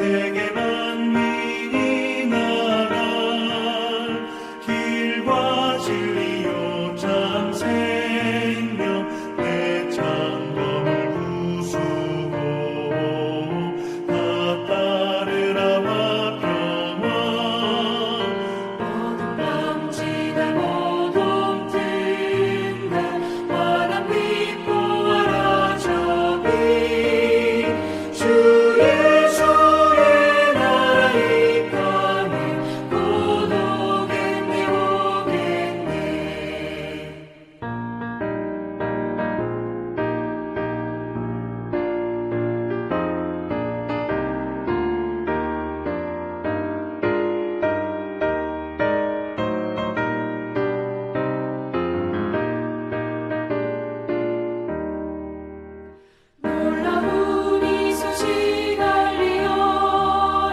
세계 만민이 나갈 길과 진리요 참 생명 내 창검을 부수고 다 따르라와 평화 모든 밤 지나 모든 뜬다 환한 빛 보아라 저기 주 예수의 나라 이 땅에 곧 오겠네 오겠네. 놀라운 이 소식 알리어라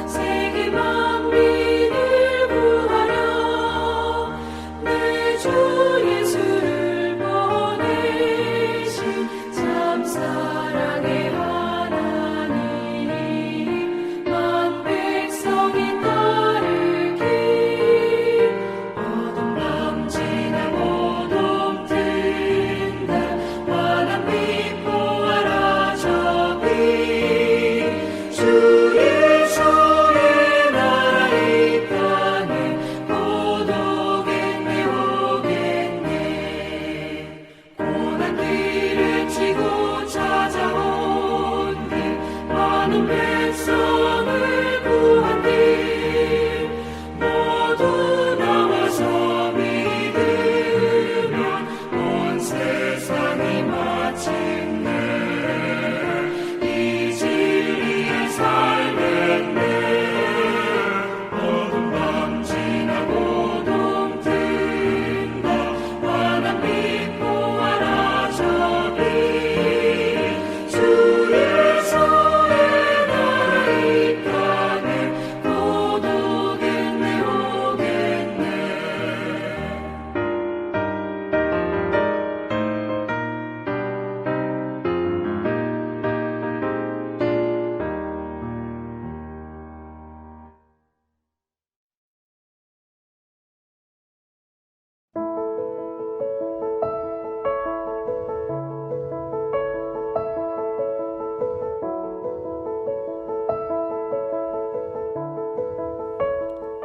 세계 만민을 구하려 내 주 예수를 보내신 참 사랑의 하나님 만 백성이 따르길 어둠 밤 지나 모두 뜬다 환한 빛 보아라 저기 주 예수의 나라 이 땅에 곧 오겠네 오겠네. 고난 길을 치고 찾아온 길 많은 백성을 구한 길 모두 나와서 믿으면 온 세상이 마침내 이 진리에 살겠네. 어둠 밤 지나고 동 뜬다 환한 빛 보아라 저기 주 예수의 나라 이 땅에 곧 오겠네 오겠네.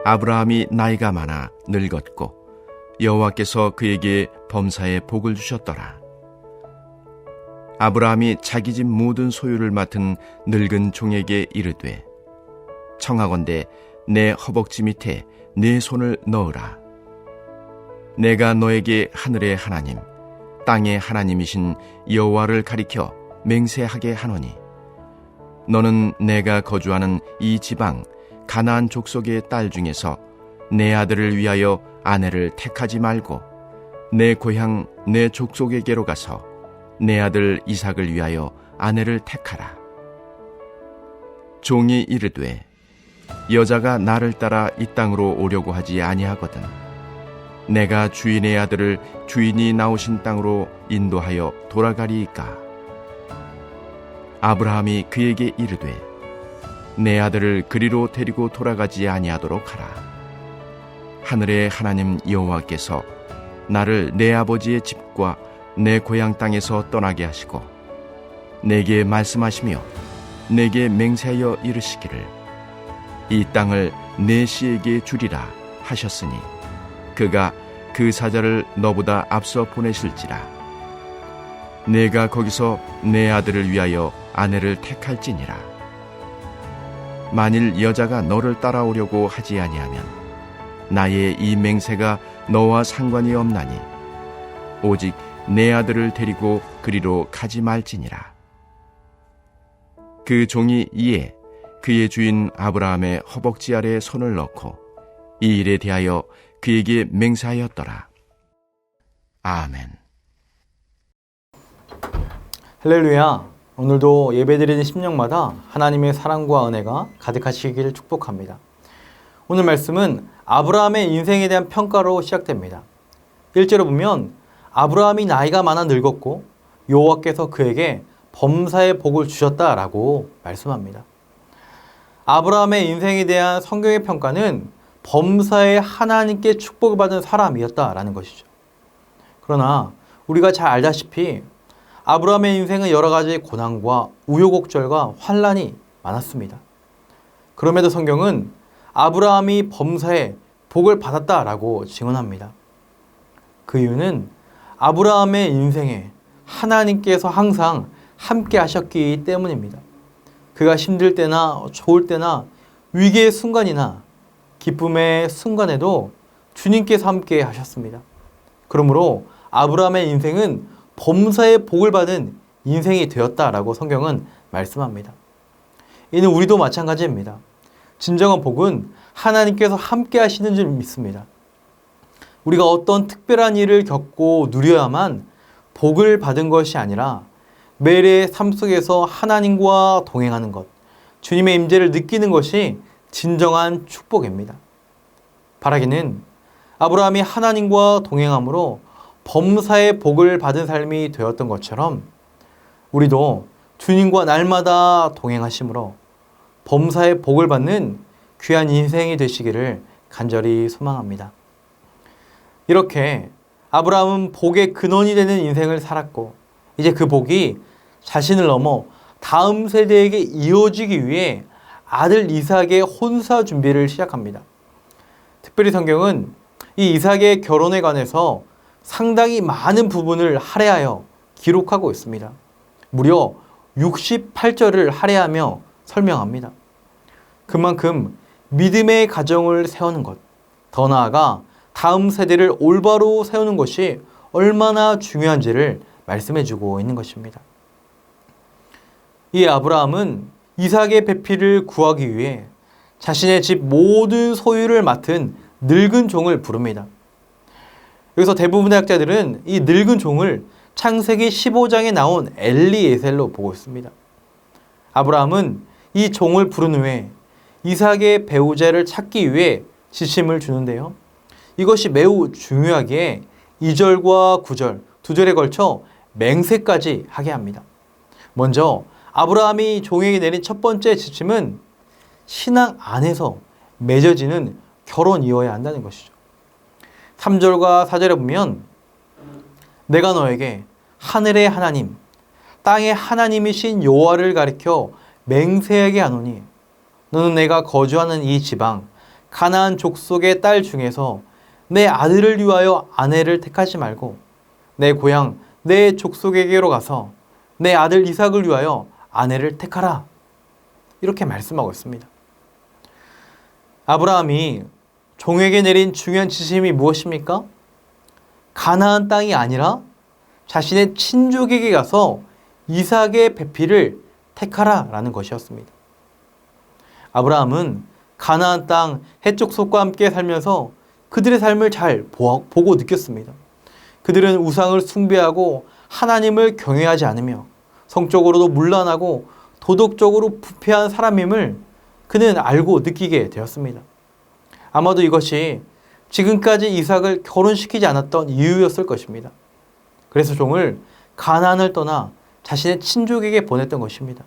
아브라함이 나이가 많아 늙었고 여호와께서 그에게 범사에 복을 주셨더라. 아브라함이 자기 집 모든 소유를 맡은 늙은 종에게 이르되 청하건대 내 허벅지 밑에 네 손을 넣으라. 내가 너에게 하늘의 하나님 땅의 하나님이신 여호와를 가리켜 맹세하게 하노니 너는 내가 거주하는 이 지방 가나안 족속의 딸 중에서 내 아들을 위하여 아내를 택하지 말고 내 고향 내 족속에게로 가서 내 아들 이삭을 위하여 아내를 택하라. 종이 이르되 여자가 나를 따라 이 땅으로 오려고 하지 아니하거든 내가 주인의 아들을 주인이 나오신 땅으로 인도하여 돌아가리이까. 아브라함이 그에게 이르되 내 아들을 그리로 데리고 돌아가지 아니하도록 하라. 하늘의 하나님 여호와께서 나를 내 아버지의 집과 내 고향 땅에서 떠나게 하시고 내게 말씀하시며 내게 맹세하여 이르시기를 이 땅을 내 씨에게 주리라 하셨으니 그가 그 사자를 너보다 앞서 보내실지라. 내가 거기서 내 아들을 위하여 아내를 택할지니라. 만일 여자가 너를 따라오려고 하지 아니하면 나의 이 맹세가 너와 상관이 없나니 오직 내 아들을 데리고 그리로 가지 말지니라. 그 종이 이에 그의 주인 아브라함의 허벅지 아래에 손을 넣고 이 일에 대하여 그에게 맹세하였더라. 아멘. 할렐루야. 오늘도 예배드리는 심령마다 하나님의 사랑과 은혜가 가득하시기를 축복합니다. 오늘 말씀은 아브라함의 인생에 대한 평가로 시작됩니다. 1절을 보면 아브라함이 나이가 많아 늙었고 여호와께서 그에게 범사의 복을 주셨다라고 말씀합니다. 아브라함의 인생에 대한 성경의 평가는 범사에 하나님께 축복을 받은 사람이었다라는 것이죠. 그러나 우리가 잘 알다시피 아브라함의 인생은 여러 가지 고난과 우여곡절과 환란이 많았습니다. 그럼에도 성경은 아브라함이 범사에 복을 받았다라고 증언합니다. 그 이유는 아브라함의 인생에 하나님께서 항상 함께 하셨기 때문입니다. 그가 힘들 때나 좋을 때나 위기의 순간이나 기쁨의 순간에도 주님께서 함께 하셨습니다. 그러므로 아브라함의 인생은 범사에 복을 받은 인생이 되었다라고 성경은 말씀합니다. 이는 우리도 마찬가지입니다. 진정한 복은 하나님께서 함께 하시는 줄 믿습니다. 우리가 어떤 특별한 일을 겪고 누려야만 복을 받은 것이 아니라 매일의 삶 속에서 하나님과 동행하는 것, 주님의 임재를 느끼는 것이 진정한 축복입니다. 바라기는 아브라함이 하나님과 동행함으로 범사의 복을 받은 삶이 되었던 것처럼 우리도 주님과 날마다 동행하심으로 범사의 복을 받는 귀한 인생이 되시기를 간절히 소망합니다. 이렇게 아브라함은 복의 근원이 되는 인생을 살았고 이제 그 복이 자신을 넘어 다음 세대에게 이어지기 위해 아들 이삭의 혼사 준비를 시작합니다. 특별히 성경은 이 이삭의 결혼에 관해서 상당히 많은 부분을 할애하여 기록하고 있습니다. 무려 68절을 할애하며 설명합니다. 그만큼 믿음의 가정을 세우는 것, 더 나아가 다음 세대를 올바로 세우는 것이 얼마나 중요한지를 말씀해주고 있는 것입니다. 이 아브라함은 이삭의 배필을 구하기 위해 자신의 집 모든 소유를 맡은 늙은 종을 부릅니다. 여기서 대부분의 학자들은 이 늙은 종을 창세기 15장에 나온 엘리에셀로 보고 있습니다. 아브라함은 이 종을 부른 후에 이삭의 배우자를 찾기 위해 지침을 주는데요. 이것이 매우 중요하기에 2절과 9절, 2절에 걸쳐 맹세까지 하게 합니다. 먼저 아브라함이 종에게 내린 첫 번째 지침은 신앙 안에서 맺어지는 결혼이어야 한다는 것이죠. 3절과 4절에 보면 내가 너에게 하늘의 하나님, 땅의 하나님이신 여호와를 가리켜 맹세하게 하노니 너는 내가 거주하는 이 지방 가나안 족속의 딸 중에서 내 아들을 위하여 아내를 택하지 말고 내 고향 내 족속에게로 가서 내 아들 이삭을 위하여 아내를 택하라. 이렇게 말씀하고 있습니다. 아브라함이 종에게 내린 중요한 지침이 무엇입니까? 가나안 땅이 아니라 자신의 친족에게 가서 이삭의 배필을 택하라 라는 것이었습니다. 아브라함은 가나안 땅 해족속과 함께 살면서 그들의 삶을 잘 보고 느꼈습니다. 그들은 우상을 숭배하고 하나님을 경외하지 않으며 성적으로도 문란하고 도덕적으로 부패한 사람임을 그는 알고 느끼게 되었습니다. 아마도 이것이 지금까지 이삭을 결혼시키지 않았던 이유였을 것입니다. 그래서 종을 가나안을 떠나 자신의 친족에게 보냈던 것입니다.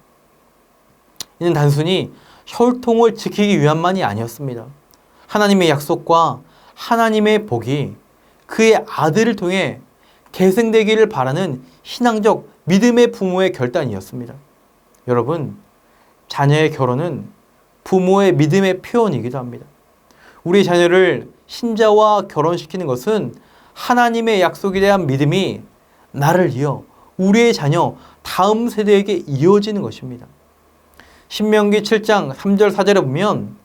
이는 단순히 혈통을 지키기 위함만이 아니었습니다. 하나님의 약속과 하나님의 복이 그의 아들을 통해 계승되기를 바라는 신앙적 믿음의 부모의 결단이었습니다. 여러분, 자녀의 결혼은 부모의 믿음의 표현이기도 합니다. 우리 자녀를 신자와 결혼시키는 것은 하나님의 약속에 대한 믿음이 나를 이어 우리의 자녀 다음 세대에게 이어지는 것입니다. 신명기 7장 3절 4절에 보면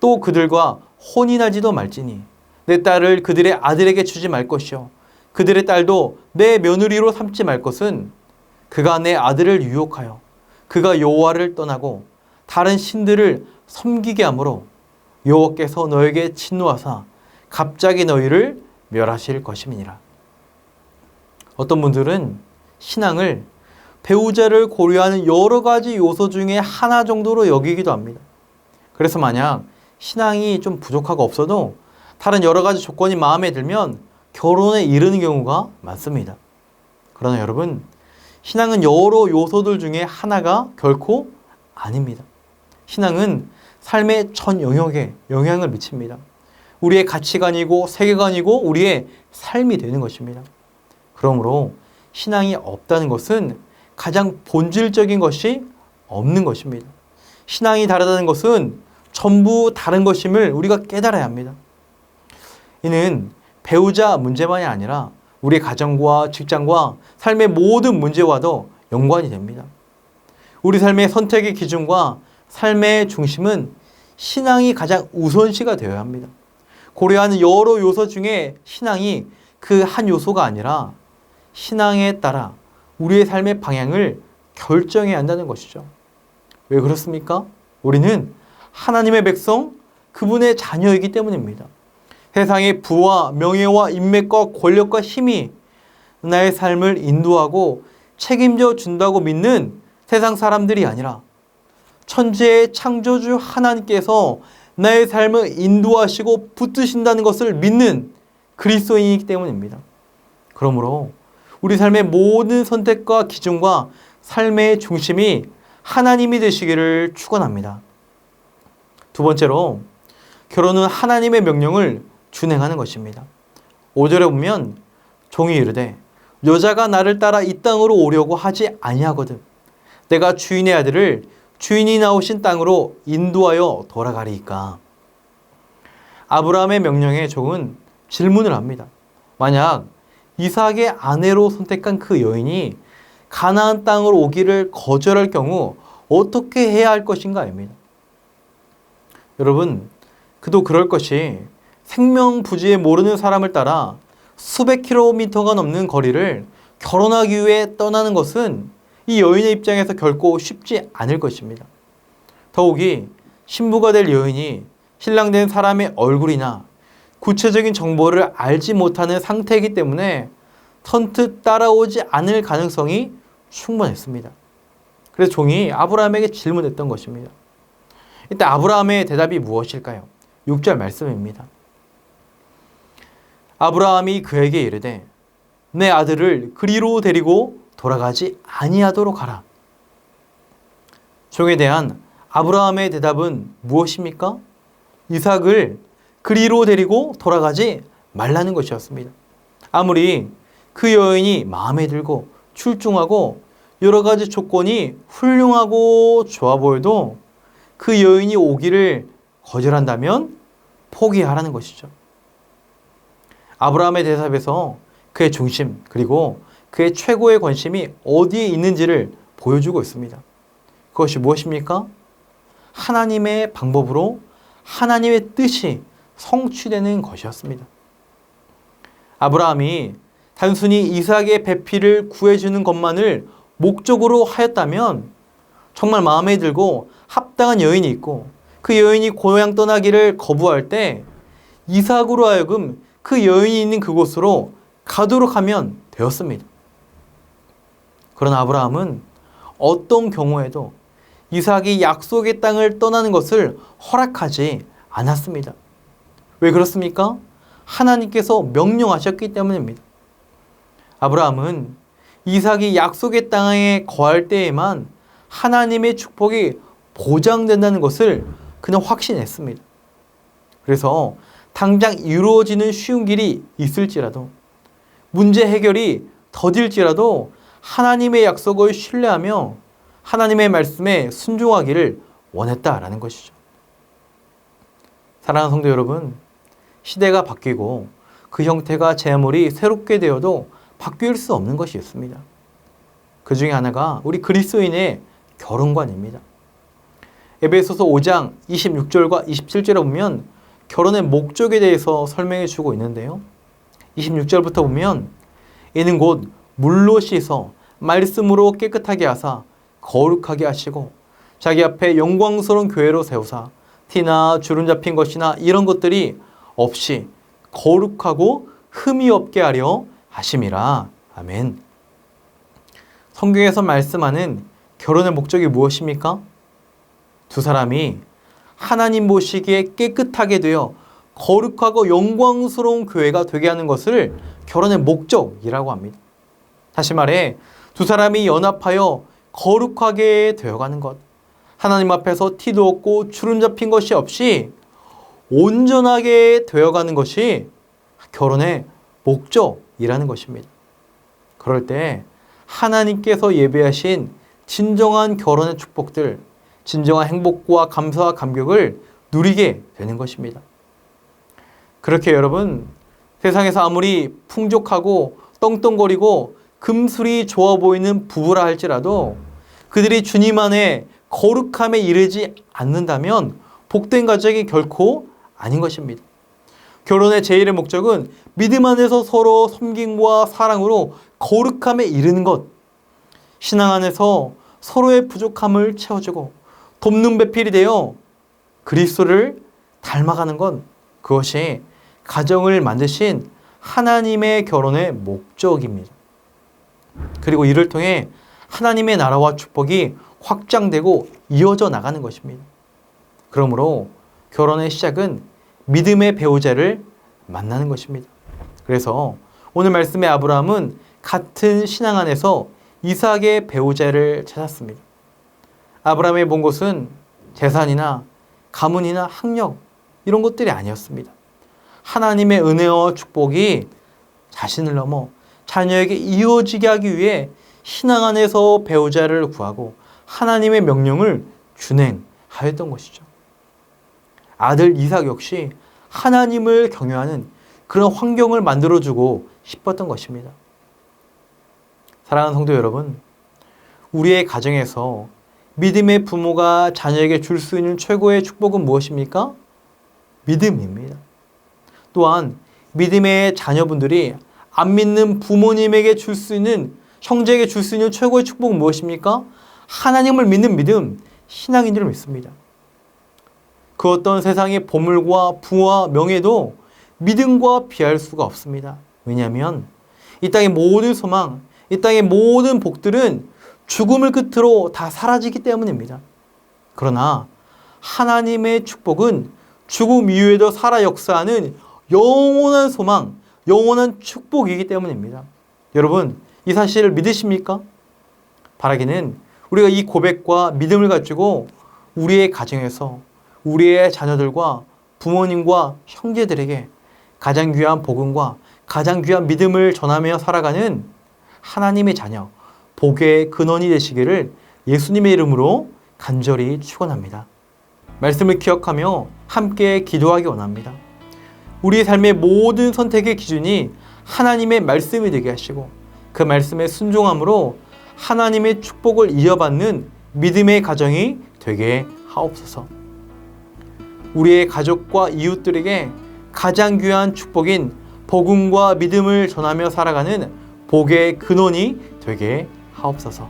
또 그들과 혼인하지도 말지니 내 딸을 그들의 아들에게 주지 말 것이요 그들의 딸도 내 며느리로 삼지 말 것은 그가 내 아들을 유혹하여 그가 여호와를 떠나고 다른 신들을 섬기게 하므로 여호와께서 너에게 진노하사 갑자기 너희를 멸하실 것임이니라. 어떤 분들은 신앙을 배우자를 고려하는 여러 가지 요소 중에 하나 정도로 여기기도 합니다. 그래서 만약 신앙이 좀 부족하고 없어도 다른 여러 가지 조건이 마음에 들면 결혼에 이르는 경우가 많습니다. 그러나 여러분, 신앙은 여러 요소들 중에 하나가 결코 아닙니다. 신앙은 삶의 전 영역에 영향을 미칩니다. 우리의 가치관이고 세계관이고 우리의 삶이 되는 것입니다. 그러므로 신앙이 없다는 것은 가장 본질적인 것이 없는 것입니다. 신앙이 다르다는 것은 전부 다른 것임을 우리가 깨달아야 합니다. 이는 배우자 문제만이 아니라 우리의 가정과 직장과 삶의 모든 문제와도 연관이 됩니다. 우리 삶의 선택의 기준과 삶의 중심은 신앙이 가장 우선시가 되어야 합니다. 고려하는 여러 요소 중에 신앙이 그 한 요소가 아니라 신앙에 따라 우리의 삶의 방향을 결정해야 한다는 것이죠. 왜 그렇습니까? 우리는 하나님의 백성, 그분의 자녀이기 때문입니다. 세상의 부와 명예와 인맥과 권력과 힘이 나의 삶을 인도하고 책임져 준다고 믿는 세상 사람들이 아니라 천지의 창조주 하나님께서 나의 삶을 인도하시고 붙드신다는 것을 믿는 그리스도인이기 때문입니다. 그러므로 우리 삶의 모든 선택과 기준과 삶의 중심이 하나님이 되시기를 축원합니다. 두 번째로, 결혼은 하나님의 명령을 준행하는 것입니다. 5절에 보면 종이 이르되 여자가 나를 따라 이 땅으로 오려고 하지 아니하거든 내가 주인의 아들을 주인이 나오신 땅으로 인도하여 돌아가리이까. 아브라함의 명령에 종은 질문을 합니다. 만약 이삭의 아내로 선택한 그 여인이 가나안 땅으로 오기를 거절할 경우 어떻게 해야 할 것인가입니다. 여러분, 그도 그럴 것이 생명부지에 모르는 사람을 따라 수백 킬로미터가 넘는 거리를 결혼하기 위해 떠나는 것은 이 여인의 입장에서 결코 쉽지 않을 것입니다. 더욱이 신부가 될 여인이 신랑 된 사람의 얼굴이나 구체적인 정보를 알지 못하는 상태이기 때문에 선뜻 따라오지 않을 가능성이 충분했습니다. 그래서 종이 아브라함에게 질문했던 것입니다. 이때 아브라함의 대답이 무엇일까요? 6절 말씀입니다. 아브라함이 그에게 이르되 내 아들을 그리로 데리고 돌아가지 아니하도록 하라. 종에 대한 아브라함의 대답은 무엇입니까? 이삭을 그리로 데리고 돌아가지 말라는 것이었습니다. 아무리 그 여인이 마음에 들고 출중하고 여러 가지 조건이 훌륭하고 좋아 보여도 그 여인이 오기를 거절한다면 포기하라는 것이죠. 아브라함의 대답에서 그의 중심 그리고 그의 최고의 관심이 어디에 있는지를 보여주고 있습니다. 그것이 무엇입니까? 하나님의 방법으로 하나님의 뜻이 성취되는 것이었습니다. 아브라함이 단순히 이삭의 배필을 구해주는 것만을 목적으로 하였다면 정말 마음에 들고 합당한 여인이 있고 그 여인이 고향 떠나기를 거부할 때 이삭으로 하여금 그 여인이 있는 그곳으로 가도록 하면 되었습니다. 그러나 아브라함은 어떤 경우에도 이삭이 약속의 땅을 떠나는 것을 허락하지 않았습니다. 왜 그렇습니까? 하나님께서 명령하셨기 때문입니다. 아브라함은 이삭이 약속의 땅에 거할 때에만 하나님의 축복이 보장된다는 것을 그냥 확신했습니다. 그래서 당장 이루어지는 쉬운 길이 있을지라도 문제 해결이 더딜지라도 하나님의 약속을 신뢰하며 하나님의 말씀에 순종하기를 원했다라는 것이죠. 사랑하는 성도 여러분, 시대가 바뀌고 그 형태가 재물이 새롭게 되어도 바뀔 수 없는 것이 있습니다. 그 중에 하나가 우리 그리스도인의 결혼관입니다. 에베소서 5장 26절과 27절에 보면 결혼의 목적에 대해서 설명해 주고 있는데요. 26절부터 보면 이는 곧 물로 씻어 말씀으로 깨끗하게 하사 거룩하게 하시고 자기 앞에 영광스러운 교회로 세우사 티나 주름 잡힌 것이나 이런 것들이 없이 거룩하고 흠이 없게 하려 하심이라. 아멘. 성경에서 말씀하는 결혼의 목적이 무엇입니까? 두 사람이 하나님 보시기에 깨끗하게 되어 거룩하고 영광스러운 교회가 되게 하는 것을 결혼의 목적이라고 합니다. 다시 말해 두 사람이 연합하여 거룩하게 되어가는 것, 하나님 앞에서 티도 없고 주름 잡힌 것이 없이 온전하게 되어가는 것이 결혼의 목적이라는 것입니다. 그럴 때 하나님께서 예배하신 진정한 결혼의 축복들, 진정한 행복과 감사와 감격을 누리게 되는 것입니다. 그렇게 여러분, 세상에서 아무리 풍족하고 떵떵거리고 금술이 좋아 보이는 부부라 할지라도 그들이 주님 안에 거룩함에 이르지 않는다면 복된 가정이 결코 아닌 것입니다. 결혼의 제1의 목적은 믿음 안에서 서로 섬김과 사랑으로 거룩함에 이르는 것, 신앙 안에서 서로의 부족함을 채워주고 돕는 배필이 되어 그리스도를 닮아가는 것, 그것이 가정을 만드신 하나님의 결혼의 목적입니다. 그리고 이를 통해 하나님의 나라와 축복이 확장되고 이어져 나가는 것입니다. 그러므로 결혼의 시작은 믿음의 배우자를 만나는 것입니다. 그래서 오늘 말씀의 아브라함은 같은 신앙 안에서 이삭의 배우자를 찾았습니다. 아브라함의 본 것은 재산이나 가문이나 학력 이런 것들이 아니었습니다. 하나님의 은혜와 축복이 자신을 넘어 자녀에게 이어지게 하기 위해 신앙 안에서 배우자를 구하고 하나님의 명령을 준행하였던 것이죠. 아들 이삭 역시 하나님을 경외하는 그런 환경을 만들어주고 싶었던 것입니다. 사랑하는 성도 여러분, 우리의 가정에서 믿음의 부모가 자녀에게 줄 수 있는 최고의 축복은 무엇입니까? 믿음입니다. 또한 믿음의 자녀분들이 안 믿는 부모님에게 줄 수 있는, 형제에게 줄 수 있는 최고의 축복은 무엇입니까? 하나님을 믿는 믿음, 신앙인 줄 믿습니다. 그 어떤 세상의 보물과 부와 명예도 믿음과 비할 수가 없습니다. 왜냐하면 이 땅의 모든 소망, 이 땅의 모든 복들은 죽음을 끝으로 다 사라지기 때문입니다. 그러나 하나님의 축복은 죽음 이후에도 살아 역사하는 영원한 소망, 영원한 축복이기 때문입니다. 여러분, 이 사실을 믿으십니까? 바라기는 우리가 이 고백과 믿음을 가지고 우리의 가정에서 우리의 자녀들과 부모님과 형제들에게 가장 귀한 복음과 가장 귀한 믿음을 전하며 살아가는 하나님의 자녀, 복의 근원이 되시기를 예수님의 이름으로 간절히 축원합니다. 말씀을 기억하며 함께 기도하기 원합니다. 우리의 삶의 모든 선택의 기준이 하나님의 말씀이 되게 하시고 그 말씀에 순종함으로 하나님의 축복을 이어받는 믿음의 가정이 되게 하옵소서. 우리의 가족과 이웃들에게 가장 귀한 축복인 복음과 믿음을 전하며 살아가는 복의 근원이 되게 하옵소서.